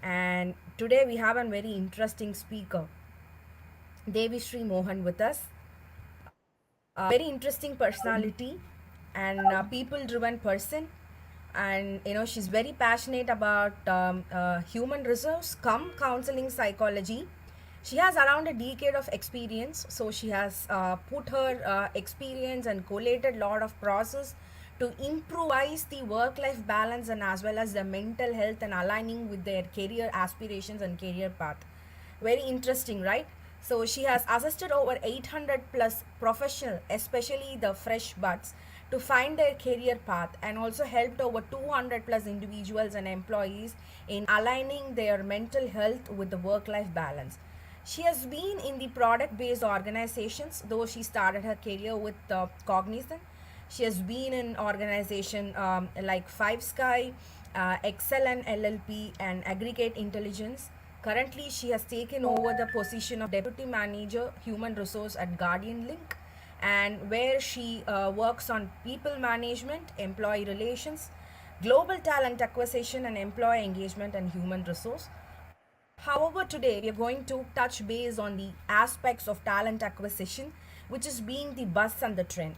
And today we have a very interesting speaker, Devi Sri Mohan, with us. Very interesting personality and people driven person. And she's very passionate about human resource, come counseling psychology. She has around a decade of experience, so she has put her experience and collated lot of process to improvise the work life balance and as well as the mental health and aligning with their career aspirations and career path. Very interesting, right? So she has assisted over 800 plus professional, especially the fresh buds, to find their career path, and also helped over 200 plus individuals and employees in aligning their mental health with the work life balance. She has been in the product based organizations, though she started her career with Cognizant. She has been in organization like Five Sky, Excel and LLP, and Aggregate Intelligence. Currently, she has taken over the position of Deputy Manager Human Resource at Guardian Link, and where she works on people management, employee relations, global talent acquisition, and employee engagement and human resource. However, today we are going to touch base on the aspects of talent acquisition, which is being the buzz and the trend.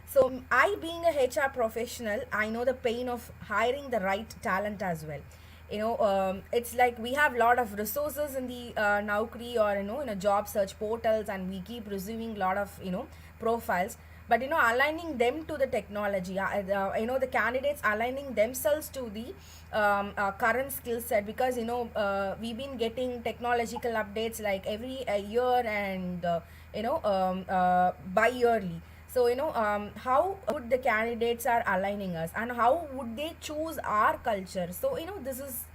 So, I being a HR professional, I know the pain of hiring the right talent as well. It's like we have a lot of resources in the Naukri or in a job search portals, and we keep receiving a lot of profiles, but aligning them to the technology, the candidates aligning themselves to the current skill set, because we've been getting technological updates like every year, and bi-yearly. So how would the candidates are aligning us, and how would they choose our culture? So this is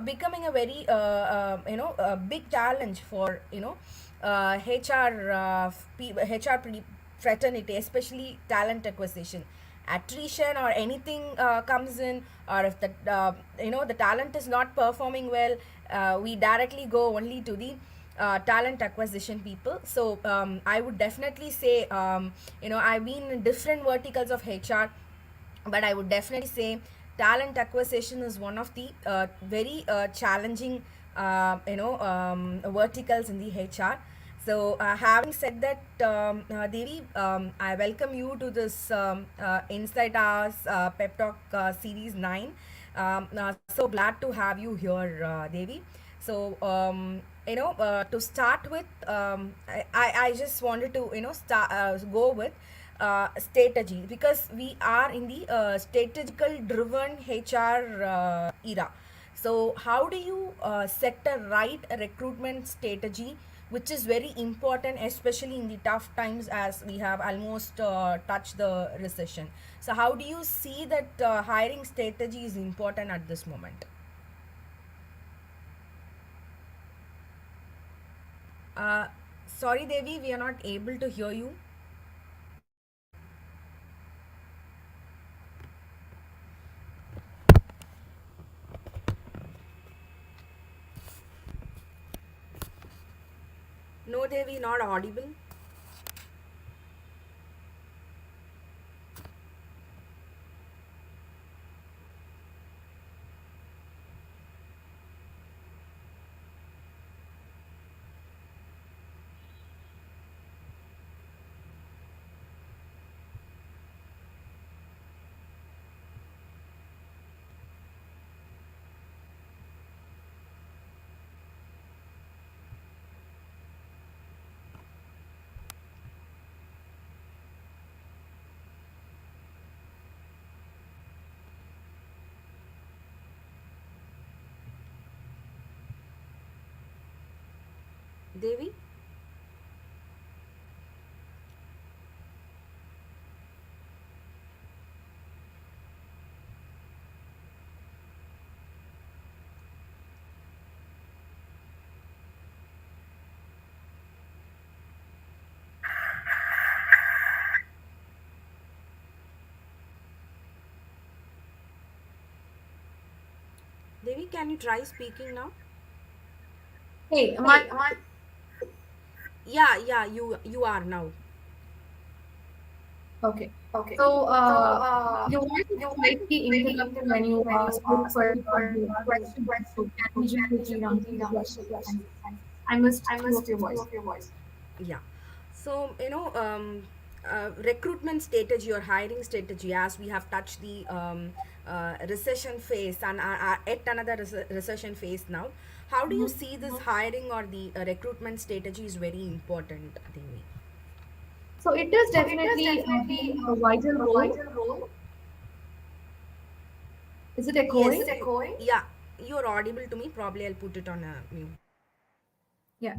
becoming a very a big challenge for HR fraternity, especially talent acquisition. Attrition or anything comes in, or if the talent is not performing well, we directly go only to the talent acquisition people. So I would definitely say, I've been in different verticals of HR, but I would definitely say talent acquisition is one of the very challenging verticals in the HR. So having said that, Devi, I welcome you to this Insight Hours Pep Talk Series 9. So glad to have you here, Devi. So to start with, I just wanted to start go with strategy, because we are in the strategical driven HR era. So how do you set a right recruitment strategy, which is very important, especially in the tough times, as we have almost touched the recession? So how do you see that hiring strategy is important at this moment? uh, Sorry, Devi, we are not able to hear you. No, Devi, not audible. Devi? Devi, can you try speaking now? Hey, am I? Hey, am I? Yeah, yeah, you are now. Okay. So, your voice is slightly interrupted when you spoke first about the question. So, can you just quickly run through the question? I missed two of your voice. Yeah. So, recruitment strategy or hiring strategy, as we have touched the recession phase and are at another recession phase now. How do you Mhm. see this hiring or the recruitment strategy is very important, Dhinvi? So, it is definitely being a vital role. Is it Yes. echoing? Yeah, you're audible to me. Probably I'll put it on mute. Yeah.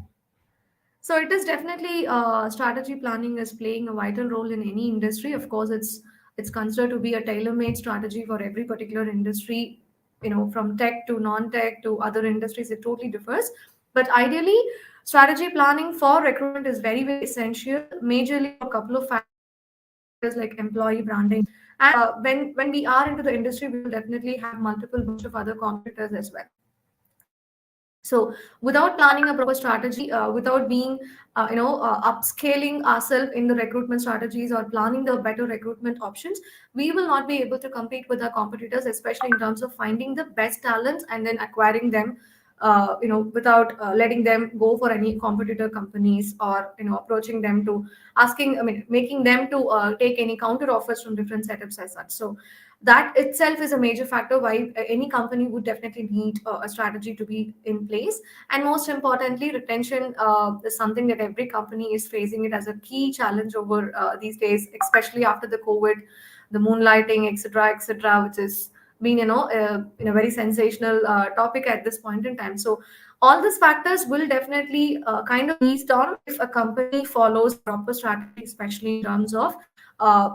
So it is definitely strategy planning is playing a vital role in any industry. Of course, it's considered to be a tailor-made strategy for every particular industry. You know, from tech to non-tech to other industries, it totally differs. But ideally, strategy planning for recruitment is very very essential. Majorly for a couple of factors like employee branding. And when we are into the industry, we will definitely have multiple bunch of other competitors as well. So without planning a proper strategy, without being upscaling ourselves in the recruitment strategies or planning the better recruitment options, we will not be able to compete with our competitors, especially in terms of finding the best talents and then acquiring them, without letting them go for any competitor companies, or approaching them to asking, I mean, making them to take any counter offers from different setups as such. So that itself is a major factor why any company would definitely need a strategy to be in place. And most importantly, retention is something that every company is facing it as a key challenge over these days, especially after the COVID, the moonlighting, etc., which is been in a very sensational topic at this point in time. So all these factors will definitely kind of ease down if a company follows a proper strategy, especially in terms of uh,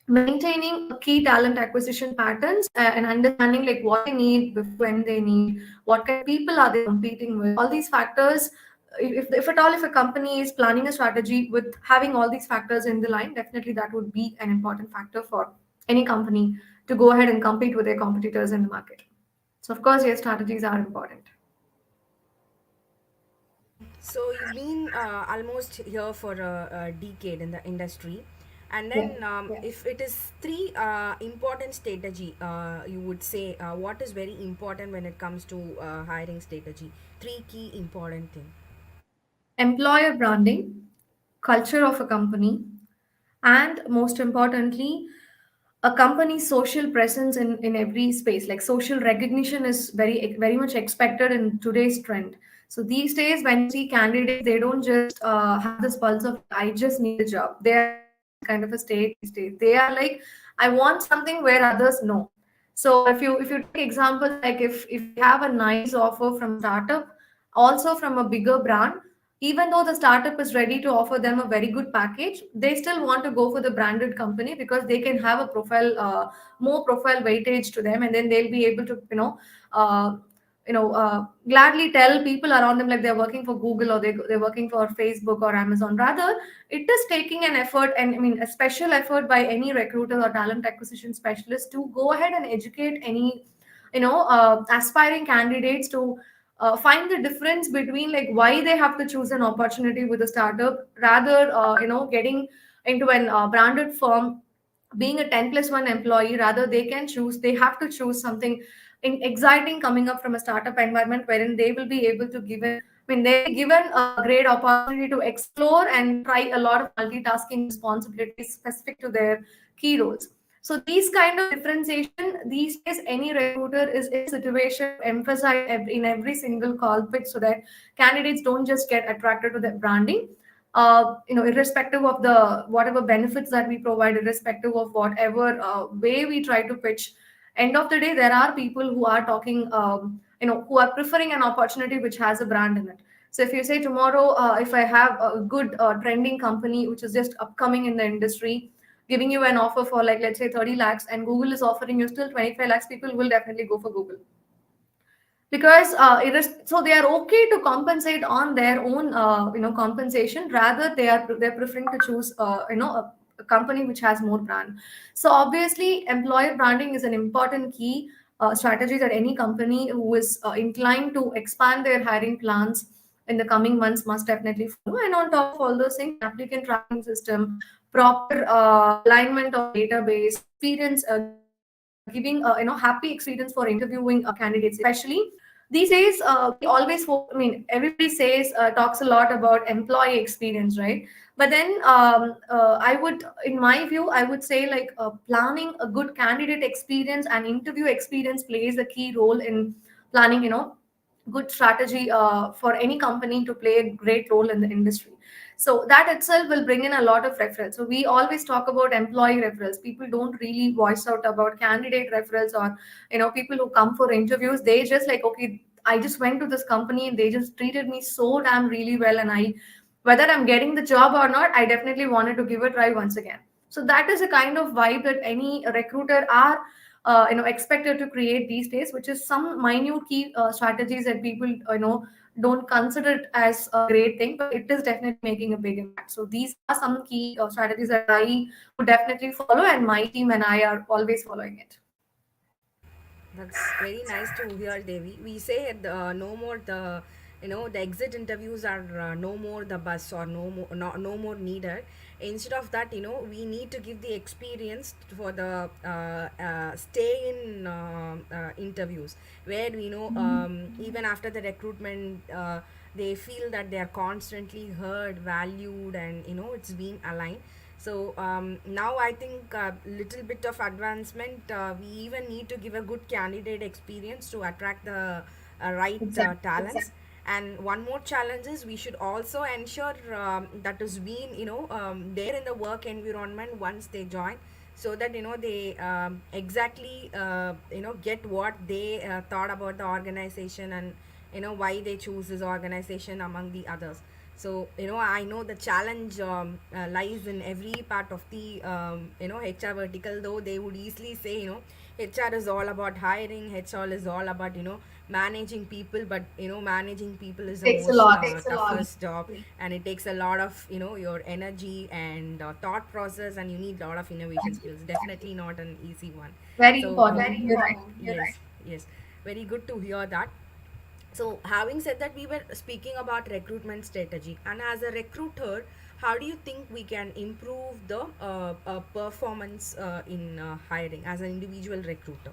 maintaining a key talent acquisition patterns, and understanding like what they need before, when they need, what kind of people are they competing with, all these factors. If at all, if a company is planning a strategy with having all these factors in the line, definitely that would be an important factor for any company to go ahead and compete with their competitors in the market. So of course, yes, strategies are important. So you've been almost here for a decade in the industry, and Yeah. then if it is three important strategy, you would say what is very important when it comes to hiring strategy? Three key important thing. Employer branding, culture of a company, and most importantly, a company's social presence in every space. Like social recognition is very very much expected in today's trend. So these days when you see candidates, they don't just have this pulse of I just need a job. They are not in that kind of a state these days. They are like, I want something where others know. So if you take examples, like if they have a nice offer from a startup, also from a bigger brand, even though the startup is ready to offer them a very good package, they still want to go for the branded company because they can have a profile, more profile weightage to them, and then they'll be able to uh, gladly tell people around them like they're working for Google, or they're working for Facebook or Amazon. Rather, it is taking an effort, and I mean a special effort by any recruiter or talent acquisition specialist to go ahead and educate any aspiring candidates to find the difference between like why they have to choose an opportunity with a startup, rather getting into an branded firm, being a 10 plus 1 employee. Rather, they have to choose something exciting coming up from a startup environment, wherein they will be able to given, I mean, they'll be given a great opportunity to explore and try a lot of multitasking responsibilities specific to their key roles. So these kind of differentiation these days, any recruiter is in a situation to emphasize in every single call pitch, so that candidates don't just get attracted to the branding. Irrespective of the whatever benefits that we provide, irrespective of whatever way we try to pitch, end of the day, there are people who are talking, who are preferring an opportunity which has a brand in it. So if you say tomorrow, if I have a good trending company which is just upcoming in the industry, giving you an offer for like let's say 30 lakhs, and Google is offering you still 25 lakhs, people will definitely go for Google, because so they are okay to compensate on their own compensation. Rather, they're preferring to choose a company which has more brand. So obviously employer branding is an important key strategy that any company who is inclined to expand their hiring plans in the coming months must definitely follow. And on top of all those things, an applicant tracking system, proper alignment of the database, experience, giving happy experience for interviewing candidates, especially these days. We always I mean, everybody says talks a lot about employee experience, right? But then I would, in my view, I would say like planning a good candidate experience and interview experience plays a key role in planning, good strategy for any company to play a great role in the industry. So that itself will bring in a lot of referrals. So we always talk about employee referrals. People don't really voice out about candidate referrals, or people who come for interviews. They just like, okay, I just went to this company and they just treated me so damn really well, and I, whether I'm getting the job or not, I definitely wanted to give it a try once again. So that is a kind of vibe that any recruiter are expected to create these days, which is some minute key strategies that people don't consider it as a great thing, but it is definitely making a big impact. So these are some key strategies that I would definitely follow, and my team and I are always following it. That's very nice to hear, Devi. We say no more the, the exit interviews are no more the bus, or no more needed. Instead of that, we need to give the experience for the stay in interviews, where even after the recruitment, they feel that they are constantly heard, valued, and it's been aligned. So now I think a little bit of advancement. We even need to give a good candidate experience to attract the right talents. And one more challenge is we should also ensure that has been there in the work environment once they join, so that they exactly get what they thought about the organization, and why they choose this organization among the others. So I know the challenge lies in every part of the HR vertical, though they would easily say HR is all about hiring, HR is all about managing people, but managing people is the Takes a most lot. toughest job, and it takes a lot of your energy and thought process, and you need a lot of innovation skills. Definitely not an easy one. Very So important. You're right. yes, yes, very good to hear that. So, having said that, we were speaking about recruitment strategy, and as a recruiter, how do you think we can improve the performance in hiring as an individual recruiter?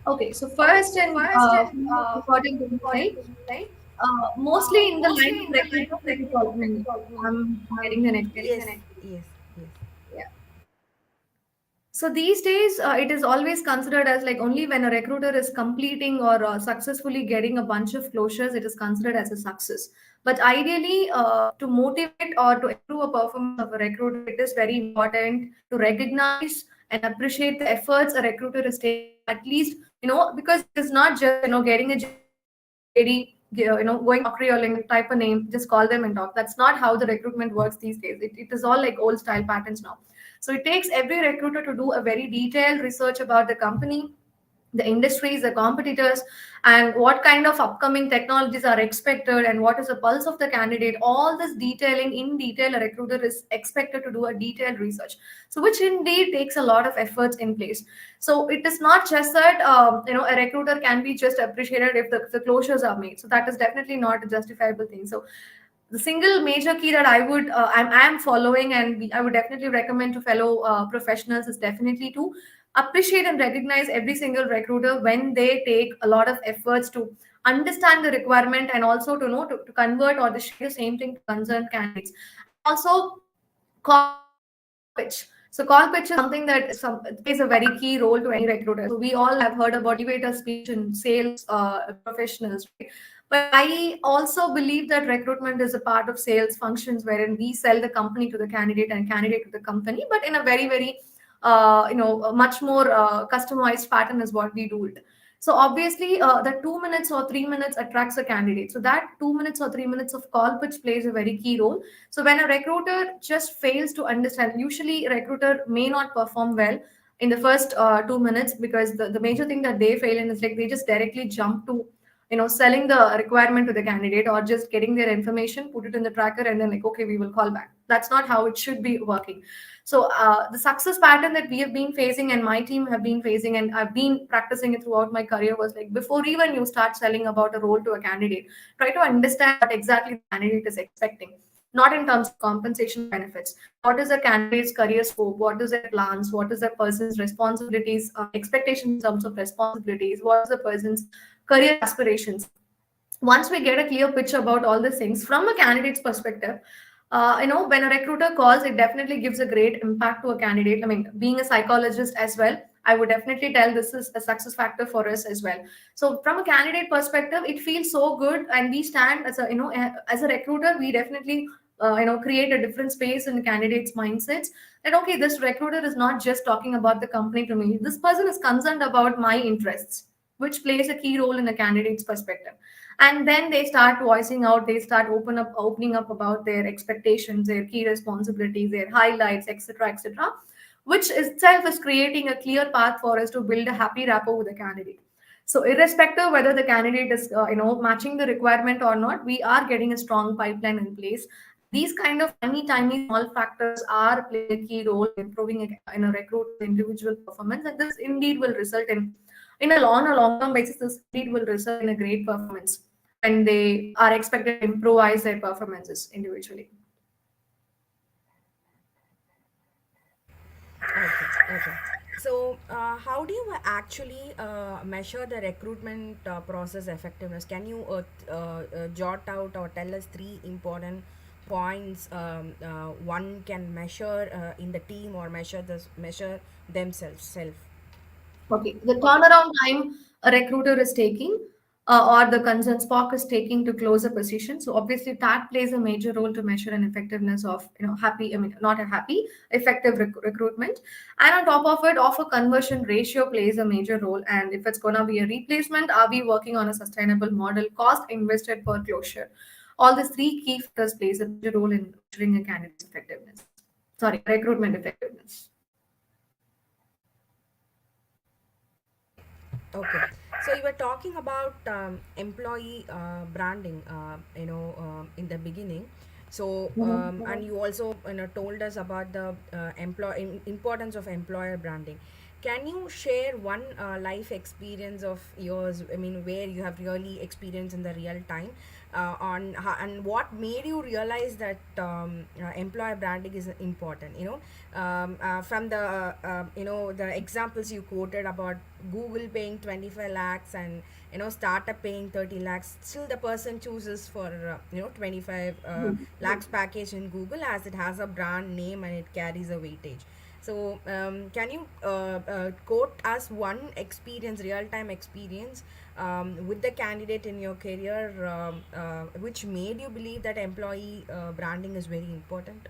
Okay, so first and most important thing is like mostly in the line of recruitment, it is all, I mean, I'm getting the next. Yes, yes, yes. Yeah. So these days, it is always considered as like only when a recruiter is completing or successfully getting a bunch of closures, it is considered as a success. But ideally, to motivate or to improve a performance of a recruiter, it is very important to recognize and appreciate the efforts a recruiter is taking to at least, because it is not just, getting a JD, going to Naukri or LinkedIn, type a name, just call them and talk. That's not how the recruitment works these days. It is all like old style patterns now. So it takes every recruiter to do a very detailed research about the company, the industries, the competitors, and what kind of upcoming technologies are expected, and what is the pulse of the candidate. All this detailing in detail, a recruiter is expected to do a detailed research. So, which indeed takes a lot of efforts in place. So, it is not just that a recruiter can be just appreciated if the closures are made. So, that is definitely not a justifiable thing. So, the single major key that I am following, and I would definitely recommend to fellow professionals, is definitely to appreciate and recognize every single recruiter when they take a lot of efforts to understand the requirement, and also to know to convert or to share the same thing to concerned candidates, and also call pitch. So call pitch is something that plays a very key role to any recruiter. So we all have heard about elevator speech in sales professionals, right? But I also believe that recruitment is a part of sales functions, wherein we sell the company to the candidate and candidate to the company, but in a very, very a much more customized pattern is what we do it. So obviously, the 2 minutes or 3 minutes attracts a candidate. So that 2 minutes or 3 minutes of call pitch plays a very key role. So when a recruiter just fails to understand, usually a recruiter may not perform well in the first 2 minutes, because the major thing that they fail in is like they just directly jump to selling the requirement to the candidate, or just getting their information, put it in the tracker, and then like, okay, we will call back. That's not how it should be working. So the success pattern that we have been facing and my team have been facing, and I've been practicing it throughout my career, was like, before even you start selling about a role to a candidate, try to understand what exactly the candidate is expecting. not in terms of compensation or benefits. What is a candidate's career scope? What is their plans? What is the person's responsibilities, expectations in terms of responsibilities? What is the person's career aspirations? Once we get a clear picture about all these things from a candidate's perspective, when a recruiter calls, it definitely gives a great impact to a candidate. I mean, being a psychologist as well, I would definitely tell this is a success factor for us as well. So from a candidate perspective, it feels so good, and we stand as a, as a recruiter, we definitely create a different space in the candidates mindsets, that okay, this recruiter is not just talking about the company to me, this person is concerned about my interests, which plays a key role in a candidate's perspective. And then they start voicing out, they start opening up about their expectations, their key responsibilities, their highlights, etc., etc., which itself is creating a clear path for us to build a happy rapport with the candidate. So irrespective whether the candidate is matching the requirement or not, we are getting a strong pipeline in place. These kind of tiny small factors are playing a key role in improving in a recruiter's individual performance, and this indeed will result in a long term basis, this indeed will result in a great performance when they are expected to improvise their performances individually. Okay, okay. So, how do you actually measure the recruitment process effectiveness? Can you jot out or tell us three important points one can measure in the team or measure themselves self? Okay, the turnaround time a recruiter is taking, or the concerned Spock is taking to close a position. So obviously that plays a major role to measure an effectiveness of happy. I mean, not a happy, effective recruitment. And on top of it, offer conversion ratio plays a major role. And if it's gonna be a replacement, are we working on a sustainable model? Cost invested per closure. All these three key factors plays a major role in measuring a candidate's effectiveness. Sorry, recruitment effectiveness. Okay. So you were talking about employee branding, in the beginning. So and you also told us about the importance of employer branding. Can you share one life experience of yours? I mean, where you have really experienced in the real time, and what made you realize that employer branding is important? From the examples you quoted about Google paying 25 lakhs and startup paying 30 lakhs, still the person chooses for 25 lakhs package in Google, as it has a brand name and it carries a weightage. So, can you quote us one experience, real time experience, with the candidate in your career, which made you believe that employee branding is very important?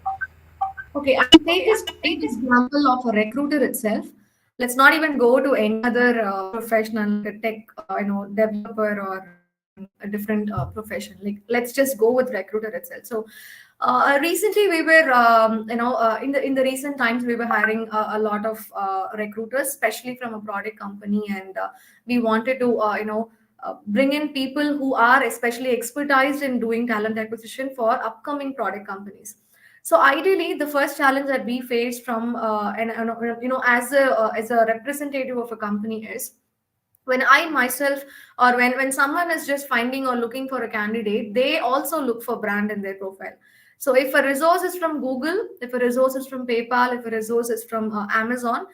Okay, I will take a straight example of a recruiter itself. Let's not even go to any other professional, like a tech, developer or a different profession. Like, let's just go with recruiter itself. So, recently we were, in the recent times we were hiring a lot of recruiters, especially from a product company, and we wanted to, bring in people who are especially expertised in doing talent acquisition for upcoming product companies. So ideally, the first challenge that we face from as a representative of a company is, when I myself, or when someone is just finding or looking for a candidate, they also look for brand in their profile. So if a resource is from Google, if a resource is from PayPal, if a resource is from Amazon,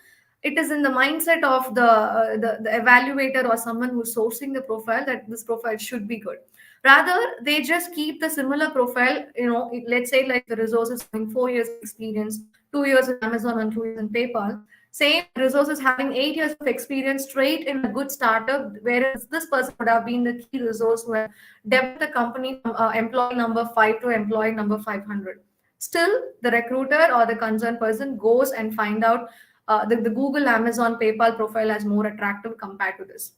it is in the mindset of the evaluator or someone who's sourcing the profile that this profile should be good. Rather, they just keep the similar profile. Let's say like the resources having 4 years of experience, 2 years in Amazon and 2 years in PayPal. Same resources having 8 years of experience straight in a good startup, whereas this person would have been the key resource who had developed the company from employee number 5 to employee number 500. Still, the recruiter or the concerned person goes and find out the Google, Amazon, PayPal profile as more attractive compared to this.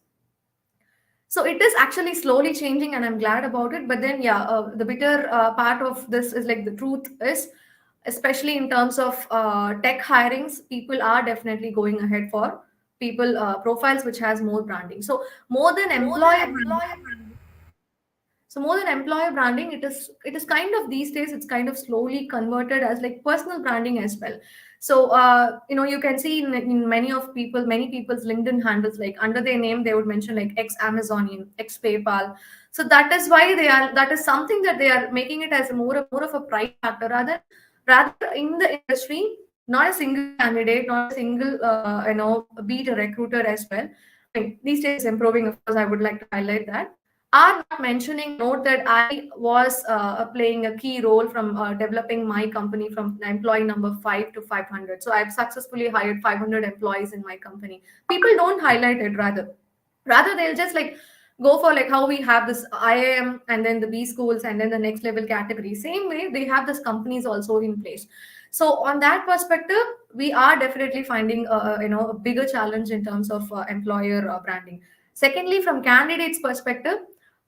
So it is actually slowly changing, and I'm glad about it. But then, yeah, the bitter part of this is like the truth is, especially in terms of tech hirings, people are definitely going ahead for people profiles which has more branding. So more than employer branding, it is kind of these days it's kind of slowly converted as like personal branding as well. So you can see in many people's LinkedIn handles, like under their name they would mention like ex Amazonian, ex PayPal. So that is why that is something that they are making it as more of a pride factor, rather in the industry. Not a single candidate, not a single be it a recruiter as well. I mean, these days it's improving, of course, I would like to highlight that, are not mentioning a note that I was playing a key role from developing my company from employee number 5 to 500. So I've successfully hired 500 employees in my company. People don't highlight it, rather they'll just like go for like how we have this IIM and then the B schools and then the next level category. Same way they have this companies also in place. So on that perspective, we are definitely finding a bigger challenge in terms of employer branding. Secondly, from candidates perspective,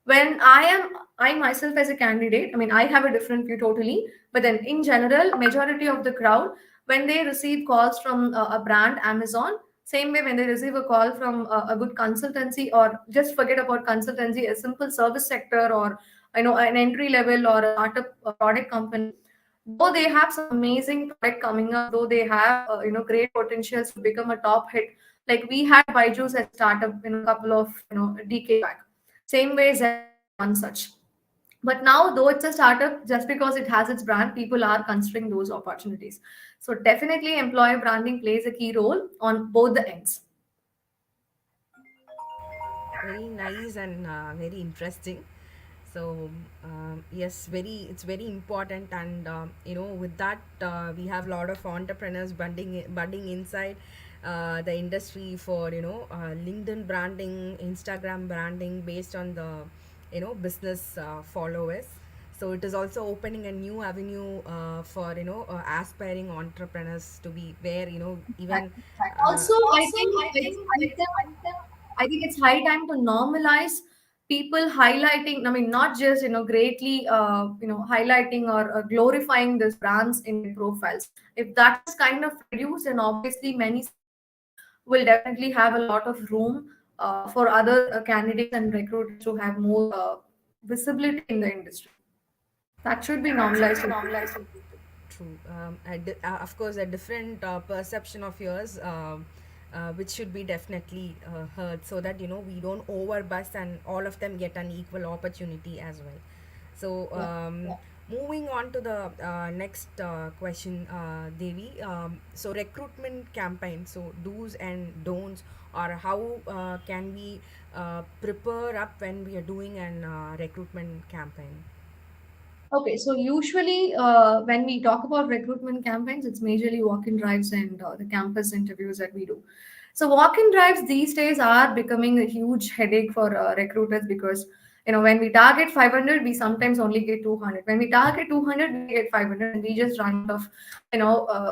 when I myself as a candidate, I mean, I have a different view totally, but then in general, majority of the crowd, when they receive calls from a brand, Amazon, same way when they receive a call from a good consultancy, or just forget about consultancy, a simple service sector, or an entry level or a startup product company, though they have some amazing product coming up, though they have great potentials to become a top hit, like we had Byju's as a startup in a couple of decades back. Same way Zen was one such. But now, though it's a startup, just because it has its brand, people are considering those opportunities. So definitely, employer branding plays a key role on both the ends. Very nice and very interesting. So yes, it's very important, and with that, we have a lot of entrepreneurs budding inside the industry for LinkedIn branding, Instagram branding based on the business followers. So it is also opening a new avenue for aspiring entrepreneurs to be where even Exactly. uh, Also, I think it's high time to normalize people highlighting. I mean, not just greatly highlighting or glorifying these brands in their profiles. If that is kind of reduced, then obviously many startups will definitely have a lot of room for other candidates and recruiters to have more visibility in the industry. That should be normalized. True. Of course, a different perception of yours, which should be definitely heard, so that we don't overbust and all of them get an equal opportunity as well. So, moving on to the next question, Devi. So, recruitment campaign. So, do's and don'ts, or how can we prepare up when we are doing an recruitment campaign? Okay, so usually when we talk about recruitment campaigns, it's majorly walk-in drives and the campus interviews that we do. So walk-in drives these days are becoming a huge headache for recruiters, because when we target 500, we sometimes only get 200. When we target 200, we get 500, and we just run out of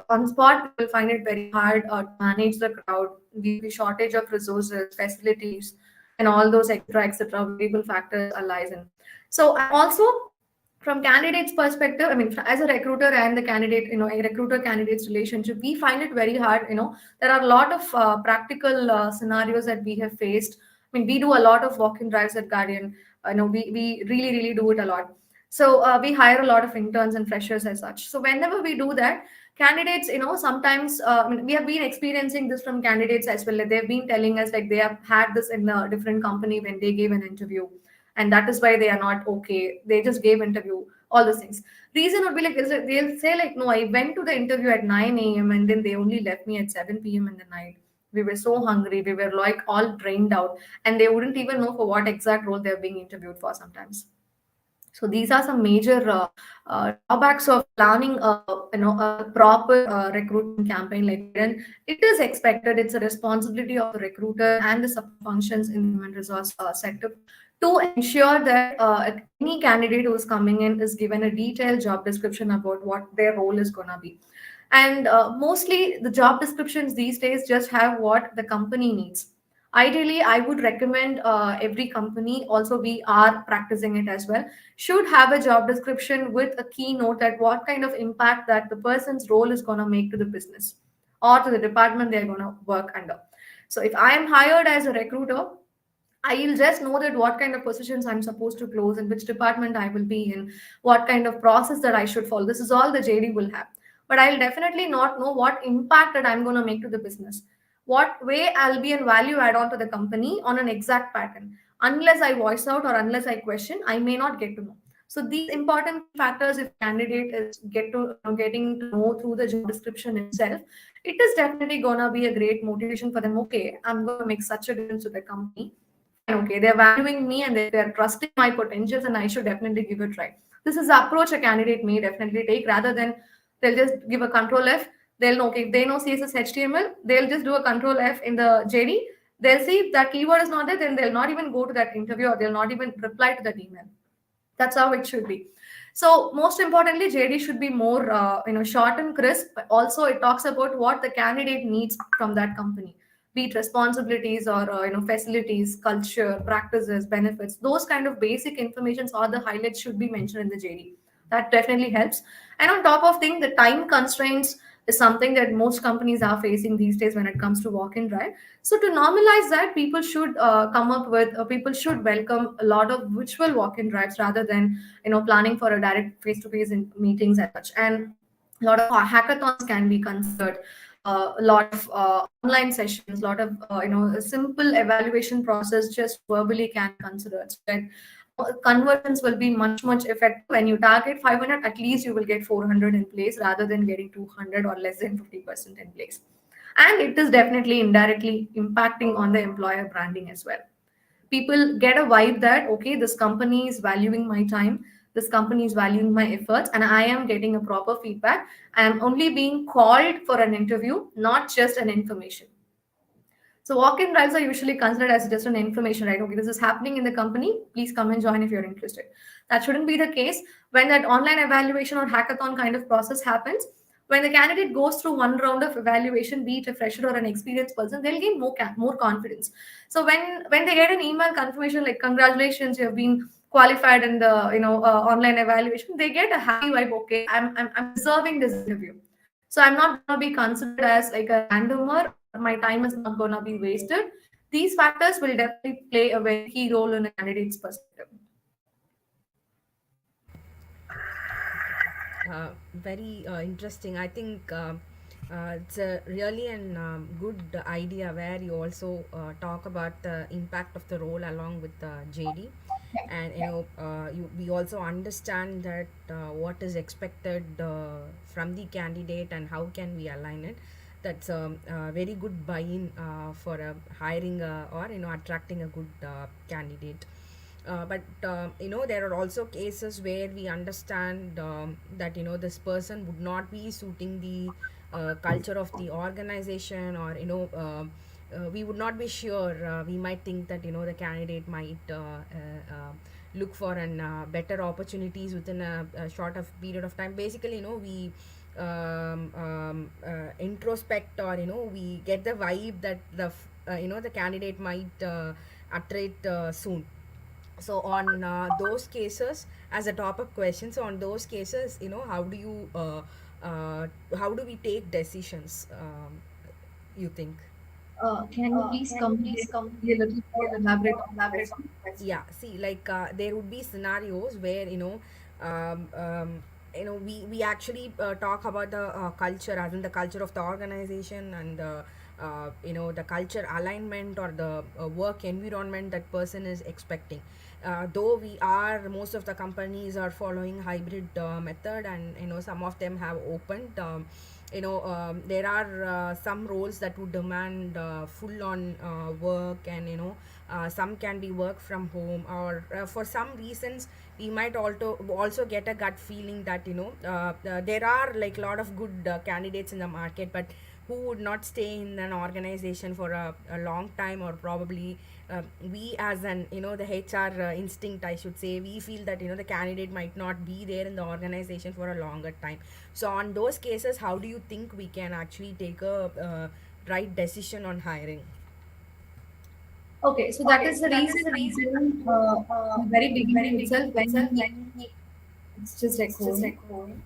on spot. We will find it very hard to manage the crowd. We have a shortage of resources, facilities, and all those etc. Variable factors are lies in. So and also from candidates perspective, I mean, as a recruiter and the candidate, a recruiter candidates relationship, we find it very hard. There are a lot of practical scenarios that we have faced. I mean, we do a lot of walk-in drives at Guardian. We really do it a lot. So we hire a lot of interns and freshers as such. So whenever we do that, candidates, sometimes I mean, we have been experiencing this from candidates as well. They've been telling us like they have had this in a different company when they gave an interview, and that is why they are not okay. They just gave interview, all those things. Reason would be like, is that they'll say like, no, I went to the interview at 9 a.m. and then they only left me at 7 p.m. in the night. We were so hungry, we were like all drained out, and they wouldn't even know for what exact role they're being interviewed for sometimes. So these are some major drawbacks of planning a proper recruitment campaign like that. And it is expected, it's a responsibility of the recruiter and the support functions in the human resource sector to ensure that any candidate who is coming in is given a detailed job description about what their role is going to be. And mostly the job descriptions these days just have what the company needs. Ideally, I would recommend every company, also we are practicing it as well, should have a job description with a keynote at what kind of impact that the person's role is going to make to the business or to the department they're going to work under. So if I am hired as a recruiter, I'll just know that what kind of positions I'm supposed to close and which department I will be in, what kind of process that I should follow. This is all the JD will have. but I'll definitely not know what impact that I'm going to make to the business, what way I'll be a value add on to the company on an exact pattern. Unless I voice out or unless I question, I may not get to know. So these important key factors, if a candidate is getting to know through the job description itself, it is definitely gonna be a great motivation for them. Okay, I'm gonna make such a difference to the company. Fine, okay, they're valuing me and they're trusting my potentials, and I should definitely give it a try. This is the approach a candidate may definitely take, rather than they'll just give a control F. They'll know, okay, if they know CSS HTML, they'll just do a control F in the JD. They'll see if that keyword is not there, then they'll not even go to that interview or they'll not even reply to that email. That's how it should be. So most importantly, JD should be more short and crisp. But also, it talks about what the candidate needs from that company, be it responsibilities or facilities, culture, practices, benefits. Those kind of basic informations or the highlights should be mentioned in the JD. That definitely helps. And on top of thing, the time constraints is something that most companies are facing these days when it comes to walk-in drive. So to normalize that, people should welcome a lot of virtual walk-in drives rather than planning for a direct face-to-face meetings and such. And a lot of hackathons can be considered. A lot of online sessions, a lot of a simple evaluation process just verbally can be considered. So that conversions will be much effective. When you target 500, at least you will get 400 in place rather than getting 200 or less than 50% in place. And it is definitely indirectly impacting on the employer branding as well. People get a vibe that, okay, this company is valuing my time, this company is valuing my efforts, and I am getting a proper feedback. I am only being called for an interview, not just an information. So walk-in drives are usually considered as just an information, right? Okay, this is happening in the company. Please come and join if you're interested. That shouldn't be the case. When that online evaluation or hackathon kind of process happens, when the candidate goes through one round of evaluation, be it a fresher or an experienced person, they'll gain more confidence. So when they get an email confirmation like congratulations, you have been qualified in the online evaluation, they get a happy vibe. Okay, I'm deserving this interview. So I'm not gonna be considered as like a randomer, or my time is not gonna be wasted. These factors will definitely play a very key role in a candidate's perspective. Very interesting. I think it's a really an good idea where you also talk about the impact of the role along with the JD, and we also understand that what is expected from the candidate and how can we align it. That's a very good buy-in for hiring or attracting a good candidate. But there are also cases where we understand that this person would not be suiting the culture of the organization, or we would not be sure. We might think that the candidate might look for an better opportunities within a short of period of time. Basically, we introspect, or we get the vibe that the candidate might attract soon. So on those cases, as a top-up question, so on those cases, how do we take decisions, you think? Can you please come be a little more elaborate on the question? Yeah, see, like there would be scenarios where um, um, we actually talk about the culture, as in the culture of the organization, and the the culture alignment, or the work environment that person is expecting. Though we are most of the companies are following hybrid method, and some of them have opened, there are some roles that would demand full on work, and some can be work from home, or for some reasons we might also get a gut feeling that there are like a lot of good candidates in the market, but who would not stay in an organization for a long time, or probably we as an the HR instinct, I should say, we feel that the candidate might not be there in the organization for a longer time. So on those cases, how do you think we can actually take a right decision on hiring? Okay, so that is the reason I'm saying in the very beginning itself when we, it's just echoing.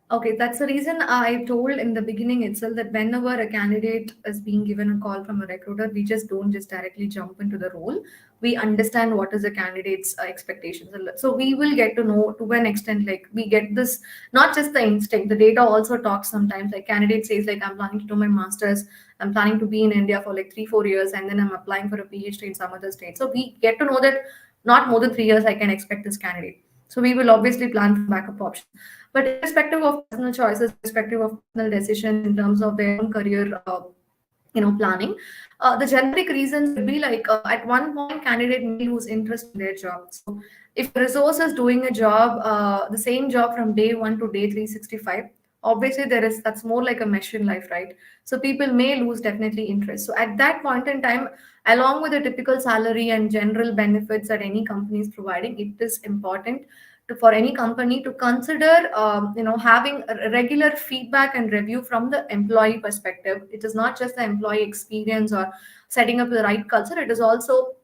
Okay, that's the reason I told in the beginning itself that whenever a candidate is being given a call from a recruiter, we just don't just directly jump into the role. We understand what is the candidate's expectations. So we will get to know to an extent, like we get this, not just the instinct, the data also talks sometimes. Like candidate says, like, I'm planning to do my master's, I'm planning to be in India for like 3, 4 years, and then I'm applying for a PhD in some other state. So we get to know that not more than 3 years I can expect this candidate. So we will obviously plan for backup options. But irrespective of personal choices, irrespective of personal decisions in terms of their own career, planning, the generic reasons would be like at one point, candidate may lose interest in their job. So if a resource is doing a job, the same job from day one to day 365, obviously that's more like a mesh in life, right? So people may lose definitely interest. So at that point in time, along with the typical salary and general benefits that any company is providing, it is important for any company to consider having a regular feedback and review from the employee perspective. It is not just the employee experience or setting up the right culture. It is also,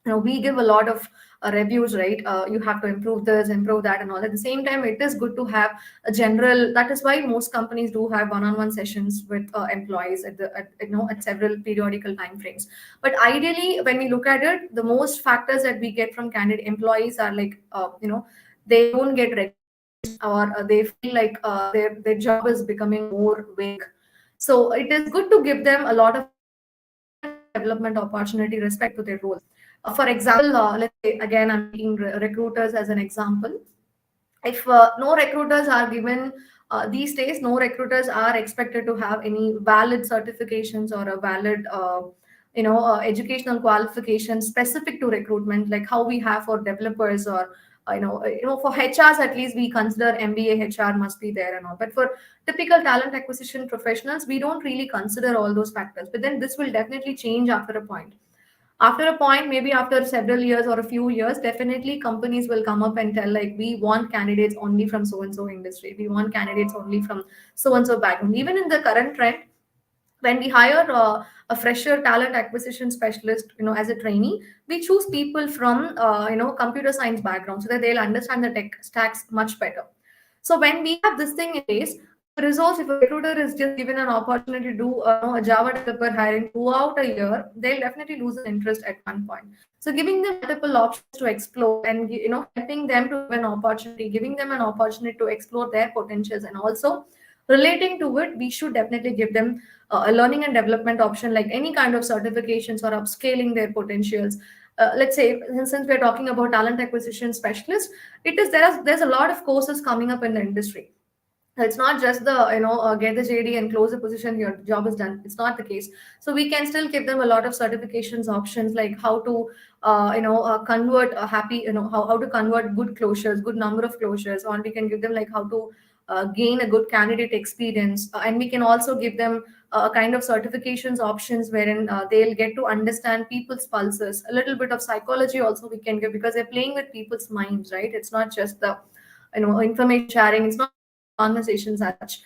we give a lot of reviews, right? You have to improve this, improve that, and all. At the same time, it is good to have a general. That is why most companies do have one-on-one sessions with employees at several periodical time frames. But ideally, when we look at it, the most factors that we get from candidate employees are like, they don't get recognized, or they feel like their job is becoming more vague. So it is good to give them a lot of learning and development opportunity respect to their roles. For example, let's say again, I'm taking recruiters as an example. If no recruiters are given these days, no recruiters are expected to have any valid certifications or a valid educational qualification specific to recruitment, like how we have for developers, or for HRs, at least we consider MBA HR must be there and all. But for typical talent acquisition professionals, we don't really consider all those factors. But then this will definitely change after a point. After a point, maybe after several years or a few years, definitely companies will come up and tell, like, we want candidates only from so and so industry, we want candidates only from so and so background. Even in the current trend, when we hire a fresher talent acquisition specialist, as a trainee, we choose people from computer science background, so that they'll understand the tech stacks much better. So when we have this thing in place, a resource, if a recruiter is just given an opportunity to do a Java developer hiring throughout a year, they'll definitely lose an interest at one point. So giving them multiple options to explore, and helping them to give an opportunity, giving them an opportunity to explore their potentials, and also relating to it, we should definitely give them a learning and development option, like any kind of certifications or upscaling their potentials. Let's say, since we're talking about talent acquisition specialist, there's a lot of courses coming up in the industry. It's not just the get the JD and close the position, your job is done. It's not the case. So we can still give them a lot of certifications options, like how to convert a happy, how to convert good closures, good number of closures, or we can give them like how to gain a good candidate experience. And we can also give them a kind of certifications options wherein they'll get to understand people's pulses. A little bit of psychology also we can give, because they're playing with people's minds, right? It's not just the information sharing, it's not just the conversations as such.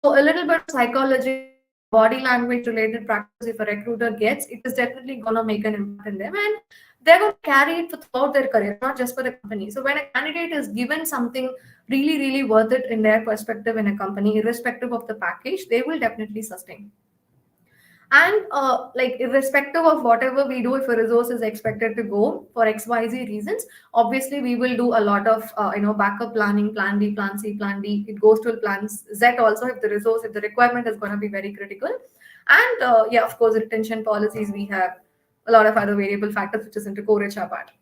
So a little bit of psychology, a little bit of body language related practice, if a recruiter gets, it is definitely going to make an impact in them, and they're going to carry it for throughout their career, not just for the company. So when a candidate is given something really really worth it in their perspective in a company, irrespective of the package, they will definitely sustain. And like, irrespective of whatever we do, if a resource is expected to go for XYZ reasons, obviously we will do a lot of backup planning, plan B, plan C, plan D. It goes to plan Z also, if the requirement is going to be very critical. And yeah, of course, retention policies, we have a lot of other variable factors, which is into core HR part.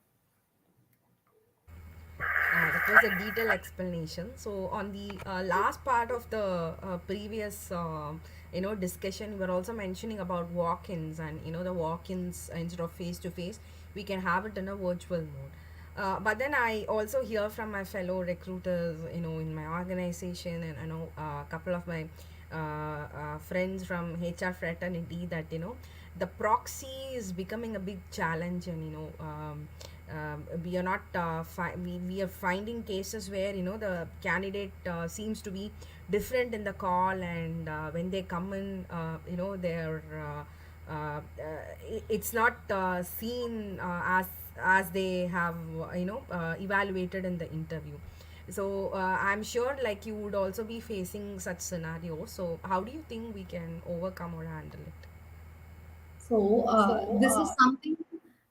That was a detailed explanation. So on the last part of the previous discussion, we were also mentioning about walk-ins, and the walk-ins, instead of face to face, we can have it in a virtual mode. But then I also hear from my fellow recruiters, in my organization, and a couple of my friends from HR fraternity, that the proxy is becoming a big challenge. And we are not we are finding cases where the candidate seems to be different in the call, and when they come in, they're it's not seen as they have evaluated in the interview. So I'm sure like you would also be facing such scenarios. So how do you think we can overcome or handle it? So, this is something,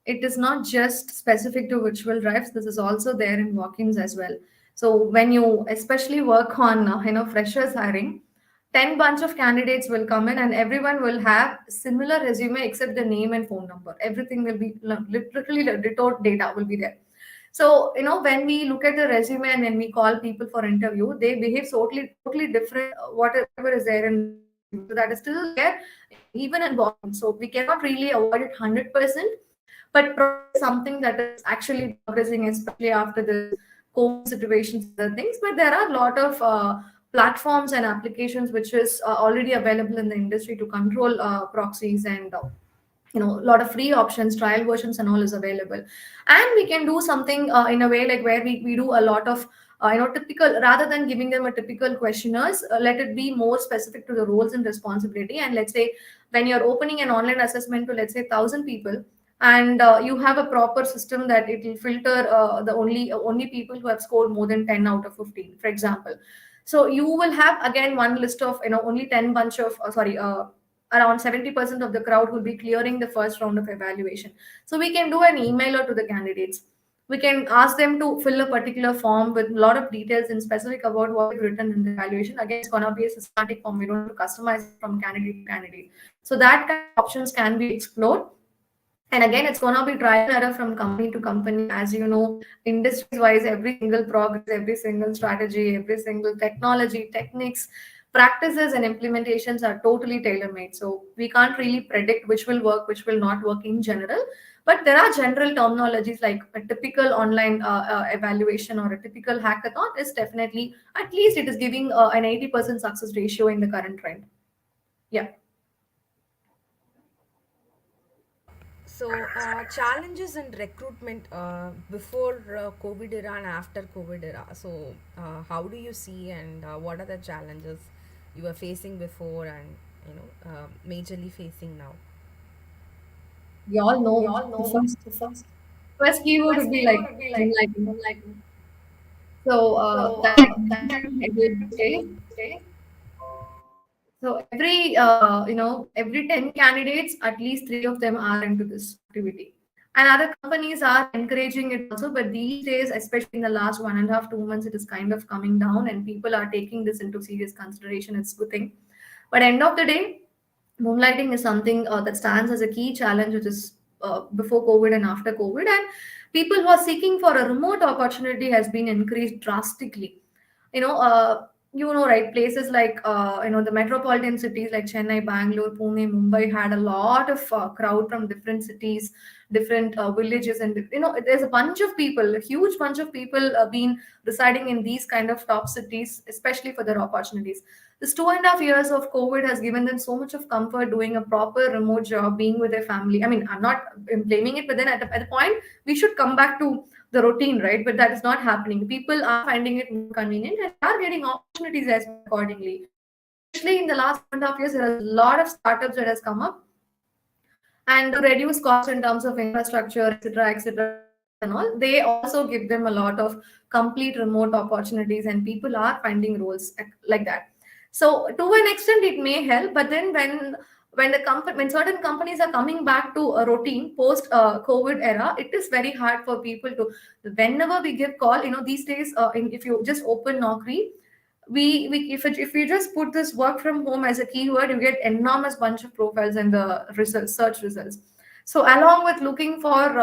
it is not just specific to virtual drives, this is also there in walk-ins as well. So, when you especially work on, freshers hiring, 10 bunch of candidates will come in and everyone will have similar resume except the name and phone number. Everything will be literally the ditto data will be there. So, when we look at the resume and when we call people for interview, they behave totally different, whatever is there in the resume. So, that is still there, even in walking. So, we cannot really avoid it 100%, but probably something that is actually progressing, especially after this COVID situations and other things. But there are a lot of platforms and applications which is already available in the industry to control proxies and a lot of free options, trial versions and all is available. And we can do something in a way like where we do a lot of typical, rather than giving them a typical questionnaires, let it be more specific to the roles and responsibility. And let's say when you're opening an online assessment to, let's say, 1,000 people, and you have a proper system that it will filter the only people who have scored more than 10 out of 15, for example. So you will have again one list of only 10 bunch of sorry around 70% of the crowd will be clearing the first round of evaluation. So we can do an emailer to the candidates. We can ask them to fill a particular form with a lot of details and specific about what is written in the evaluation. Again, it's gonna be a systematic form. We don't have to customize it from candidate to candidate. So that kind of options can be explored. And again, it's going to be trial and error from company to company. As you know, industries wise, every single progress, every single strategy, every single technology, techniques, practices, and implementations are totally tailor made. So we can't really predict which will work, which will not work in general. But there are general terminologies like a typical online evaluation or a typical hackathon is definitely, at least it is giving an 80% success ratio in the current trend. Yeah. So, challenges in recruitment before COVID era and after COVID era. So, how do you see and what are the challenges you were facing before and majorly facing now? We all know the first keyword would be like moonlighting. So that exists every day. So every 10 candidates, at least three of them are into this activity. And other companies are encouraging it also, but these days, especially in the last 1.5, 2 months, it is kind of coming down and people are taking this into serious consideration. It's a good thing. But end of the day, moonlighting is something that stands as a key challenge, which is before COVID and after COVID. And people who are seeking for a remote opportunity has been increased drastically. You know, uh, right? Places like the metropolitan cities like Chennai, Bangalore, Pune, Mumbai had a lot of crowd from different cities, different villages, and there's a bunch of people, a huge bunch of people been residing in these kind of top cities, especially for their opportunities. This 2.5 years of COVID has given them so much of comfort doing a proper remote job, being with their family. I mean, I'm not blaming it, but then at the point, we should come back to the routine, right? But that is not happening. People are finding it more convenient and are getting opportunities as well accordingly. Especially in the last 1.5 years, there are a lot of startups that has come up, and to reduce costs in terms of infrastructure, etc., rentals and all, they also give them a lot of complete remote opportunities, and people are finding roles like that. So to an extent, it may help, but then when certain companies are coming back to a routine post COVID era, it is very hard for people to. Whenever we give call, these days, if you just open Naukri, we if you just put this work from home as a keyword, you get enormous bunch of profiles in the results, search results. So along with looking for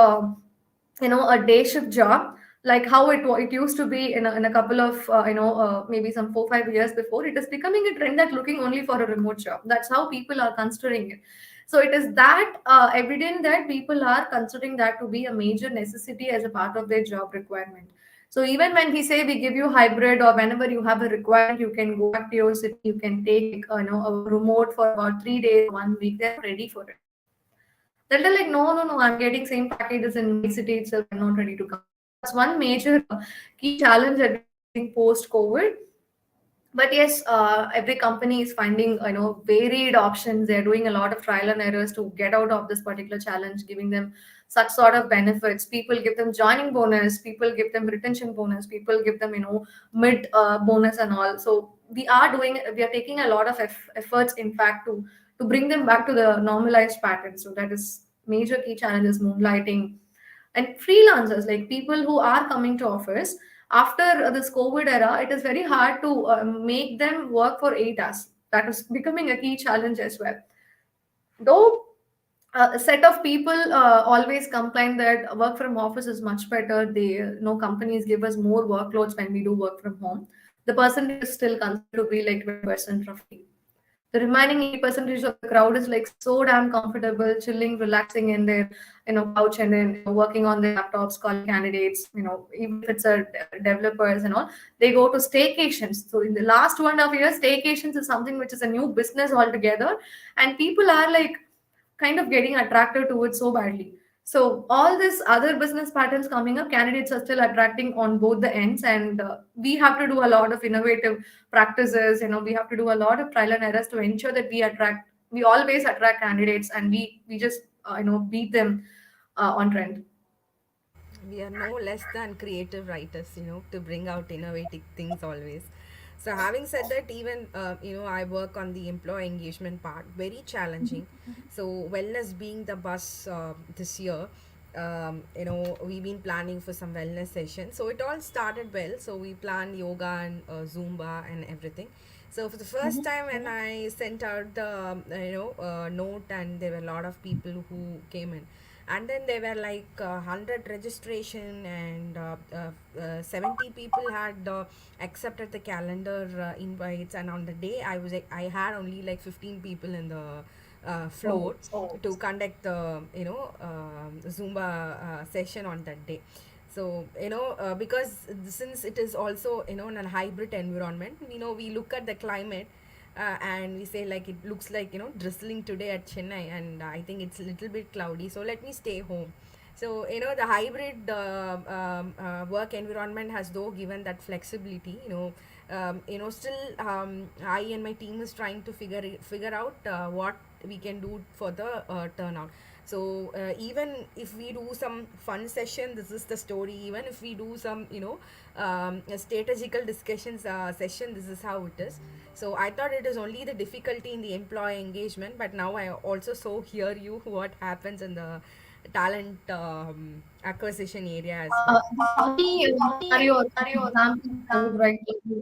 a day shift job, like how it used to be in a couple of maybe some 4 5 years before, it is becoming a trend that looking only for a remote job. That's how people are considering it. So it is that evident that people are considering that to be a major necessity as a part of their job requirement. So even when we say we give you hybrid, or whenever you have a requirement, you can go back to your city, you can take a remote for about 3 days, 1 week. They're ready for it. They'll tell like, no, no, no, I'm getting same packages in my city itself. I'm not ready to come. So that's one major key challenge that we're facing post COVID. But yes, every company is finding varied options. They're doing a lot of trial and errors to get out of this particular challenge, giving them such sort of benefits. People give them joining bonus, people give them retention bonus, people give them, mid bonus and all. So we are taking a lot of efforts, in fact, to bring them back to the normalized pattern. So that is major key challenges: moonlighting and freelancers, like people who are coming to office after this COVID era. It is very hard to make them work for 8 hours. That is becoming a key challenge as well. Though a set of people always complain that work from office is much better. They, companies give us more workloads when we do work from home. The percentage is still considered to be like 20% roughly. The remaining 80% of the crowd is like so damn comfortable, chilling, relaxing in their, couch, and then, working on their laptops, calling candidates. Even if it's a developers and all, they go to staycations. So in the last 1.5 years, staycations is something which is a new business altogether, and people are like kind of getting attracted to it so badly. So all these other business patterns coming up, candidates are still attracting on both the ends, and we have to do a lot of innovative practices. We have to do a lot of trial and errors to ensure that we always attract candidates, and we just beat them on trend. We are no less than creative writers, to bring out innovative things always. So having said that, even I work on the employee engagement part, very challenging. So wellness being the buzz this year, we've been planning for some wellness sessions. So it all started well. So we planned yoga and Zumba and everything. So for the first time when I sent out the note, and there were a lot of people who came in, and then there were like 100 registration, and 70 people had accepted the calendar invites, and on the day I had only like 15 people in the floor to conduct the Zumba session on that day. So because since it is also in a hybrid environment, we look at the climate, and we say like it looks like drizzling today at Chennai, and I think it's a little bit cloudy, so let me stay home. So the hybrid work environment has though given that flexibility. Still I and my team is trying to figure out what we can do for the turnout. So even if we do some fun session, this is the story. Even if we do some strategical discussions session, this is how it is. So I thought it is only the difficulty in the employee engagement, but now I also so hear you what happens in the talent acquisition area as well. The funny scenario or example I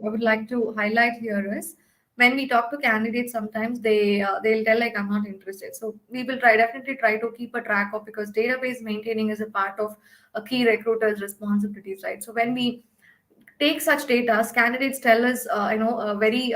would like to highlight here is when we talk to candidates, sometimes they'll tell like I'm not interested. So we will definitely try to keep a track of, because database maintaining is a part of a key recruiter's responsibilities, right? So when we take such data, candidates tell us, very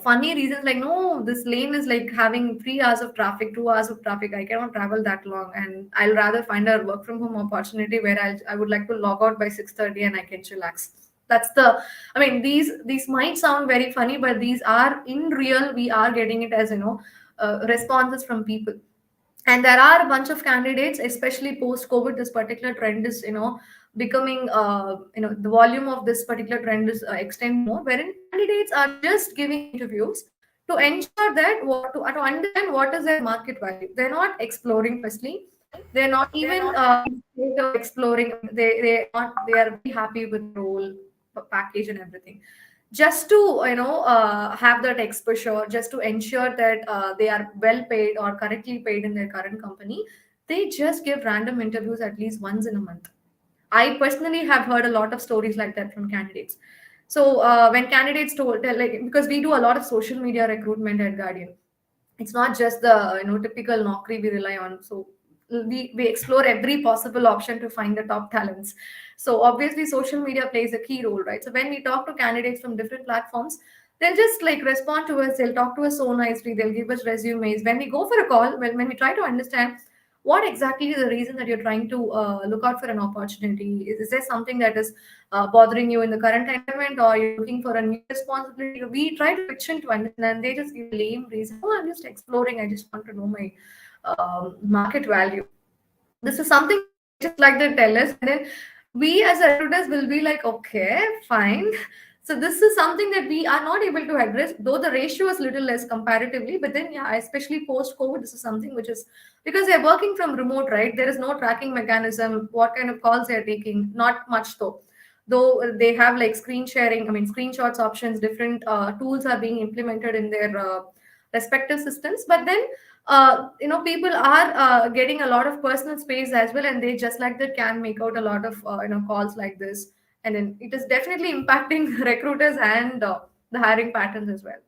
funny reasons like, no, this lane is like having 3 hours of traffic, 2 hours of traffic. I cannot travel that long, and I'll rather find a work from home opportunity where I would like to log out by 6:30 and I can chillax. That's the, I mean, these might sound very funny, but these are in real. We are getting it as, responses from people. And there are a bunch of candidates, especially post COVID. This particular trend is, becoming, the volume of this particular trend is extending more, wherein candidates are just giving interviews to ensure that to understand what is their market value. They're not exploring firstly. They're not even in state of exploring. I mean, they are very happy with the role, package and everything, just to have that exposure, just to ensure that they are well paid or correctly paid in their current company. They just give random interviews at least once in a month. I personally have heard a lot of stories like that from candidates. So when candidates tell, like, because we do a lot of social media recruitment at Guardian, it's not just the typical Naukri we rely on. So we explore every possible option to find the top talents. So obviously social media plays a key role, right? So when we talk to candidates from different platforms, they'll just like respond to us, they'll talk to us so nicely, they'll give us resumes. When we go for a call, when we try to understand what exactly is the reason that you're trying to look out for an opportunity, is there something that is bothering you in the current environment, or you're looking for a new responsibility, we try to pitch in to understand. They just give a lame reason, oh, I'm just exploring, I just want to know my market value. This is something just like they tell us, and then we as recruiters will be like, okay, fine. So this is something that we are not able to address, though the ratio is little less comparatively. But then, yeah, especially post COVID, this is something which is because they're working from remote, right? There is no tracking mechanism. What kind of calls they're taking? Not much though. Though they have like screen sharing, I mean screenshots options, different tools are being implemented in their respective systems. But then, people are getting a lot of personal space as well, and they just like that can make out a lot of calls like this, and then it is definitely impacting recruiters and the hiring patterns as well.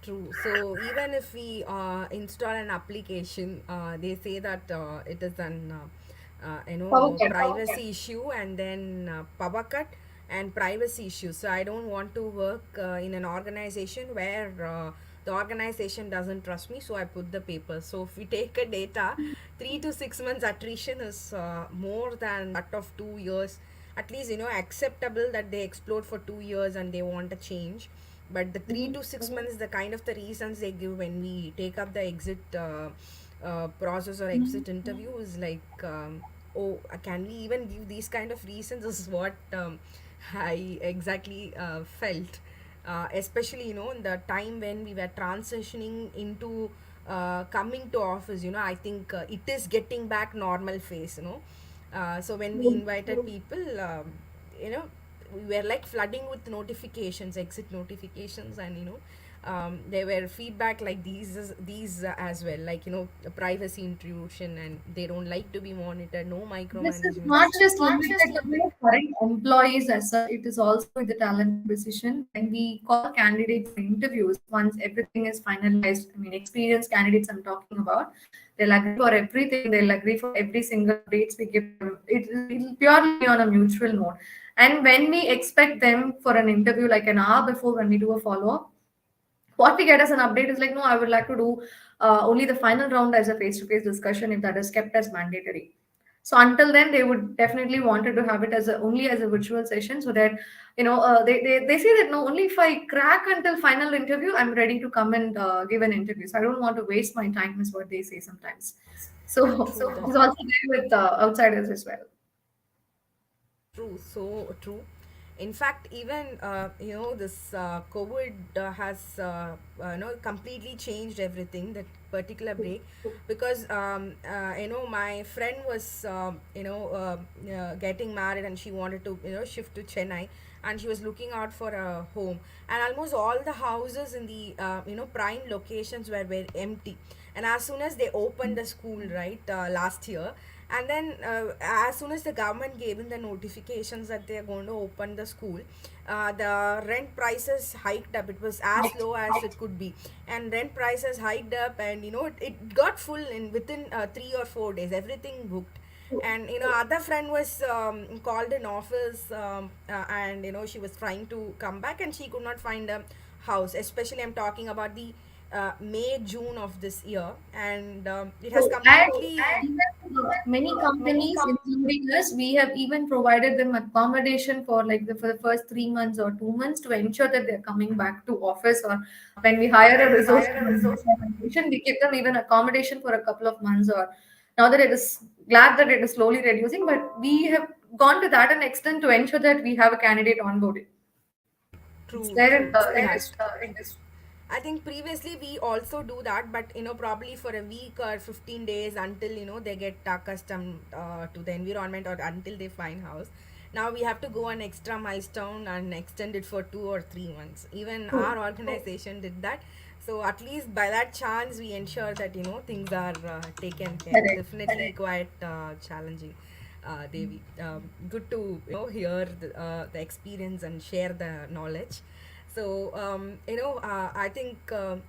True. So even if we install an application, they say that it is an Okay. privacy issue, and then power cut and privacy issue. So I don't want to work in an organization where the organization doesn't trust me. So I put the paper. So if we take a data, 3 to 6 months attrition is more than that of 2 years. At least acceptable that they explode for 2 years and they want a change. But the three Mhm. to 6 months, the kind of the reasons they give when we take up the exit process or exit interview is like, oh, can we even give these kind of reasons? This is what I exactly felt. Especially, in the time when we were transitioning into coming to office, I think it is getting back normal phase. So when we invited people, you know, we were like flooding with notifications, exit notifications, and there were feedback like these as well, like privacy intrusion, and they don't like to be monitored, no This is micromanagement. not just limited to the current employees as such, it is also with the talent acquisition. When we call candidates for interviews, once everything is finalized, I mean, experienced candidates I'm talking about, they'll agree for everything, they'll agree for every single updates we give them. It'll purely be on a mutual note. And when we expect them for an interview, like an hour before when we do a follow up, what we get as an update is like, no, I would like to do only the final round as a face-to-face discussion if that is kept as mandatory. So until then, they would definitely wanted to have it as only as a virtual session, so that they say that no, only if I crack until final interview, I'm ready to come and give an interview. So I don't want to waste my time, is what they say sometimes. So True that. it's also there with outsiders as well. True, so true. In fact, even this COVID has completely changed everything. That particular break, because my friend was getting married, and she wanted to shift to Chennai, and she was looking out for a home, and almost all the houses in the prime locations were empty. And as soon as they opened the school, right, last year, and then as soon as the government gave in the notifications that they are going to open the school, the rent prices hiked up. It was as low as it could be, and rent prices hiked up, and it got full in within 3 or 4 days, everything booked. And other friend was called in office, and she was trying to come back, and she could not find a house. Especially I'm talking about the May June of this year, and it has So, and completely. even many companies, including us, we have even provided them accommodation for like for the first 3 months or 2 months to ensure that they're coming back to office. Or when we hire a resource from an organization, we give them even accommodation for a couple of months. Or now that it is glad that it is slowly reducing, but we have gone to that an extent to ensure that we have a candidate onboarded. It's True, there in true. in Yes. this. I think previously we also do that, but probably for a week or 15 days until they get accustomed to the environment, or until they find house. Now we have to go an extra milestone and extend it for 2 or 3 months. Even our organization did that. So at least by that chance, we ensure that things are taken care. Correct. Definitely quite challenging. Devi, good to hear the experience and share the knowledge. So, I think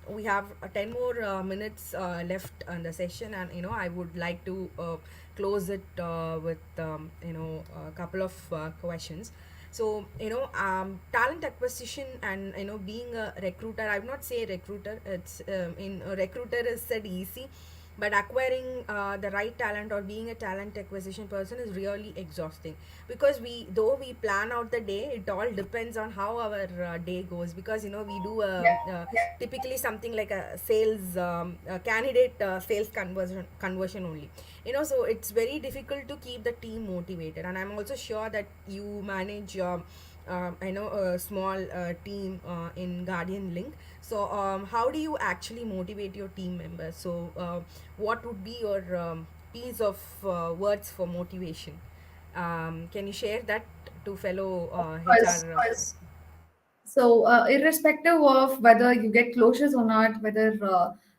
we have 10 more minutes left on the session, and I would like to close it with a couple of questions. So, talent acquisition and being a recruiter. I would not say recruiter. It's in a recruiter is said easy, but acquiring the right talent or being a talent acquisition person is really exhausting, because we, though we plan out the day, it all depends on how our day goes, because we do typically something like a sales candidate sales conversion only. So it's very difficult to keep the team motivated, and I'm also sure that you manage I know a small team in Guardian Link. So how do you actually motivate your team members? So what would be your piece of words for motivation? Can you share that to fellow Course. HR? So, irrespective of whether you get closures or not, whether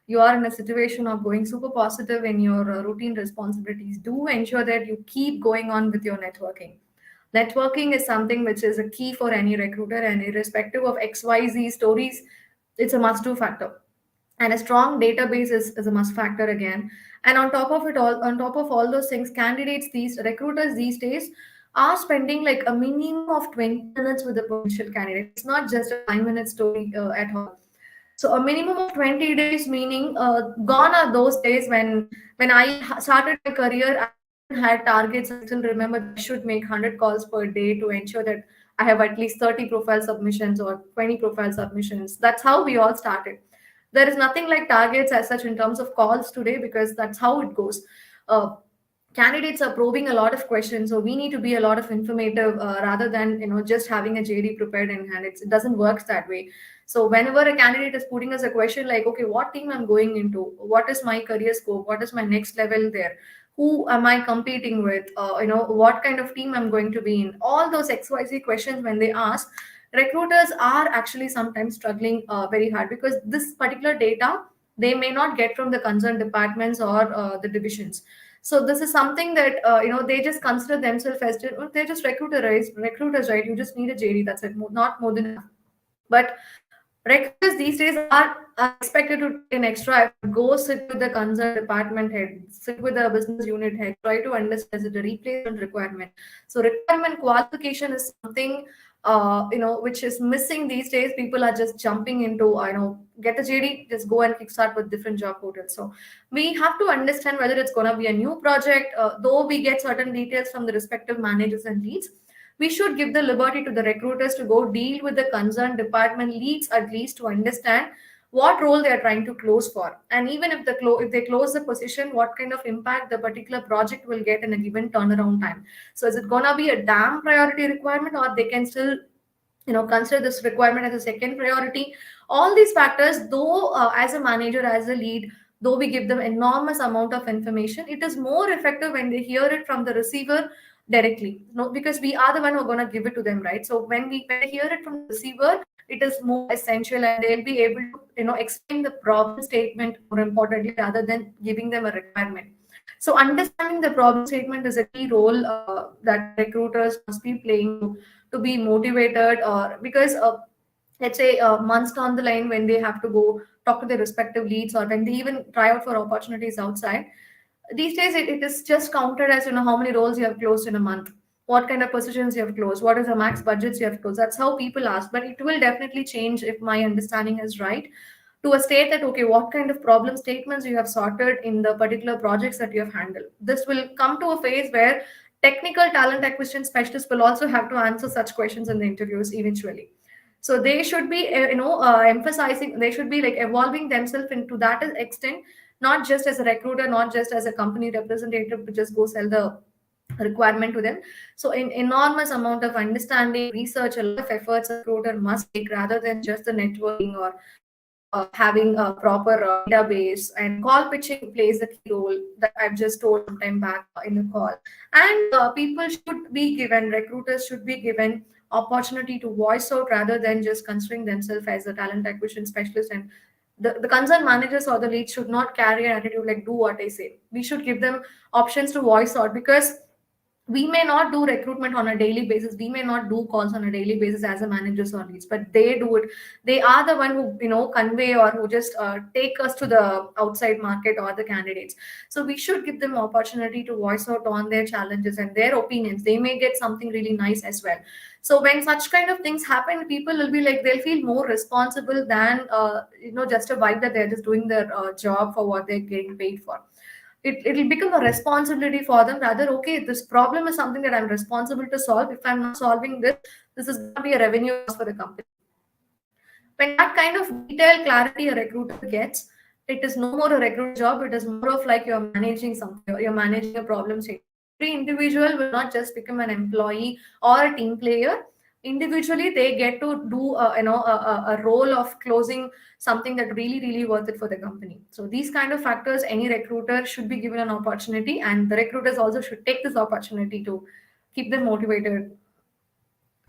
you are in a situation of going super positive in your routine responsibilities, do ensure that you keep going on with your networking. Networking is something which is a key for any recruiter, and irrespective of XYZ stories, it's a must do factor. And a strong database is a must factor again. And on top of it all, on top of all those things, candidates, these recruiters these days are spending like a minimum of 20 minutes with a potential candidate. It's not just a 5 minute story at all. So a minimum of 20 days, meaning gone are those days when started my career, I even had targets. I still remember that I should make 100 calls per day to ensure that I have at least 30 profile submissions or 20 profile submissions. That's how we all started. There is nothing like targets as such in terms of calls today, because that's how it goes. Uh, Candidates are probing a lot of questions, so we need to be a lot of informative rather than just having a JD prepared in hand. It doesn't work that way. So whenever a candidate is putting us a question like, okay, what team I'm going into, what is my career scope, what is my next level there, who am I competing with, what kind of team I'm going to be in, all those XYZ questions when they ask, recruiters are actually sometimes struggling very hard, because this particular data they may not get from the concerned departments or the divisions. So this is something that they just consider themselves as they're just recruiters, right? You just need a JD, that's it, not more than enough. But recruiters these days are expected to take an extra effort, go sit with the concerned department head, sit with the business unit head, try to understand is it a replacement requirement. So requirement qualification is something which is missing these days. People are just jumping into get the JD, just go and kickstart with different job portals. So we have to understand whether it's going to be a new project. Though we get certain details from the respective managers and leads, we should give the liberty to the recruiters to go deal with the concerned department leads, at least to understand what role they are trying to close for, and even if if they close the position, what kind of impact the particular project will get in a given turnaround time. So is it going to be a damn priority requirement, or they can still consider this requirement as a second priority. All these factors, though as a manager, as a lead, though we give them enormous amount of information, it is more effective when they hear it from the receiver directly, no, because we are the one who are going to give it to them, right? So when they hear it from the receiver, it is more essential, and they'll be able to explain the problem statement more importantly, rather than giving them a requirement. So understanding the problem statement is a key role that recruiters must be playing to be motivated, or because let's say months down the line, when they have to go talk to their respective leads, or when they even try out for opportunities outside, these days it is just counted as how many roles you have closed in a month, what kind of positions you have closed, what is the max budgets you have closed. That's how people ask, but it will definitely change if my understanding is right, to a state that okay, what kind of problem statements you have sorted in the particular projects that you have handled. This will come to a phase where technical talent acquisition specialists will also have to answer such questions in the interviews eventually. So they should be emphasizing, they should be like evolving themselves into that extent, not just as a recruiter, not just as a company representative to just go sell the requirement to them. So in enormous amount of understanding, research, a lot of efforts a recruiter must take, rather than just the networking or having a proper database. And call pitching plays a key role, that I've just told some time back in the call. And people should be given, recruiters should be given opportunity to voice out, rather than just considering themselves as a talent acquisition specialist. And the concerned managers or the leads should not carry an attitude like do what I say. We should give them options to voice out, because we may not do recruitment on a daily basis, we may not do calls on a daily basis as a managers or leads, but they do it. They are the one who convey, or who just take us to the outside market or the candidates. So we should give them opportunity to voice out on their challenges and their opinions. They may get something really nice as well. So when such kind of things happen, people will be like, they'll feel more responsible than just a vibe that they're just doing their job for what they're getting paid for. it'll become a responsibility for them. Rather, okay, this problem is something that I'm responsible to solve. If I'm not solving this, this is going to be a revenue loss for the company. When that kind of detailed clarity a recruiter gets, it is no more a recruiter job. It is more of like you're managing something, you're managing a problem statement. Every individual will not just become an employee or a team player. Individually, they get to do a role of closing something that really worth it for the company. So these kind of factors, any recruiter should be given an opportunity, and the recruiters also should take this opportunity to keep them motivated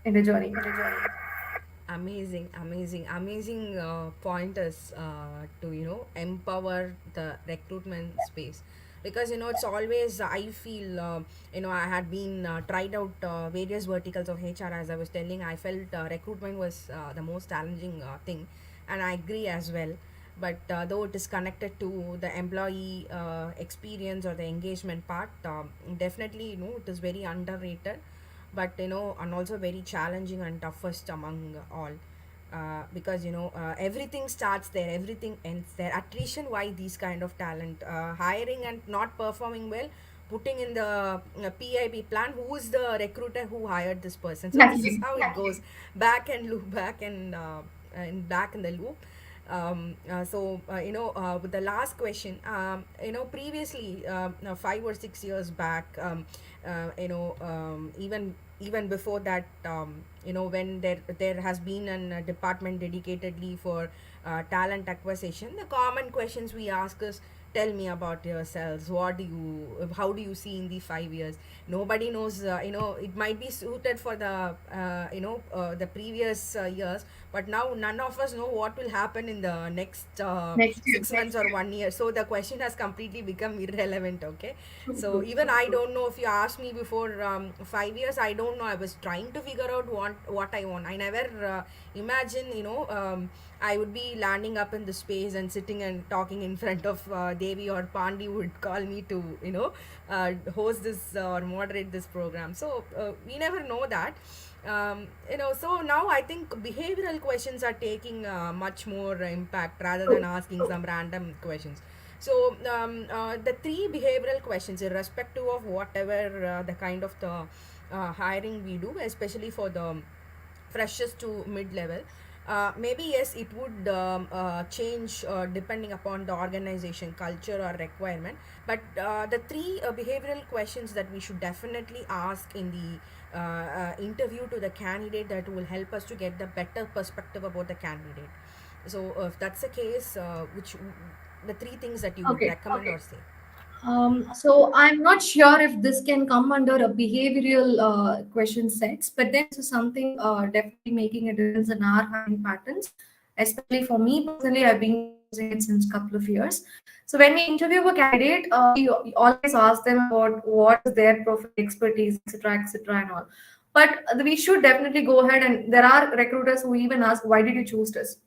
in the journey. Amazing, amazing, amazing pointers to empower the recruitment space, because it's always, I feel, I had been tried out various verticals of HR. As I was telling, I felt recruitment was the most challenging thing, and I agree as well. But though it is connected to the employee experience or the engagement part, definitely it is very underrated, but and also very challenging and toughest among all, because everything starts there, everything ends there. Attrition, why these kind of talent, hiring and not performing well, putting in the PIB plan, who is the recruiter who hired this person. So this is Exactly. how it goes, back and loop, back and back in the loop. With the last question, previously, 5 or 6 years back, even before that, when there has been a department dedicatedly for talent acquisition, the common questions we ask is, tell me about yourselves. How do you see in the 5 years? Nobody knows. It might be suited for the previous years, but now none of us know what will happen in the next Next year. 6 months or 1 year. So the question has completely become irrelevant. Okay, True, so true. even I don't know. If you asked me before 5 years, I don't know. I was trying to figure out what I want. I never imagine, I would be landing up in the space and sitting and talking in front of Devi or Pandi would call me to host this or moderate this program. So we never know that. So now I think behavioral questions are taking much more impact rather than asking some random questions. So the three behavioral questions, irrespective of whatever the kind of the hiring we do, especially for the freshest to mid level, maybe yes, it would change depending upon the organization culture or requirement. But the three behavioral questions that we should definitely ask in the interview to the candidate, that will help us to get the better perspective about the candidate. So if that's the case, which the three things that you would Okay. recommend or say? So I'm not sure if this can come under a behavioral question sets, but then this is something definitely making a difference in our hiring patterns. Especially for me personally, I've been using it since a couple of years. So when we interview a candidate, we always ask them about what is their profile expertise, etc., and all. But we should definitely go ahead, and there are recruiters who even ask, "Why did you choose this?"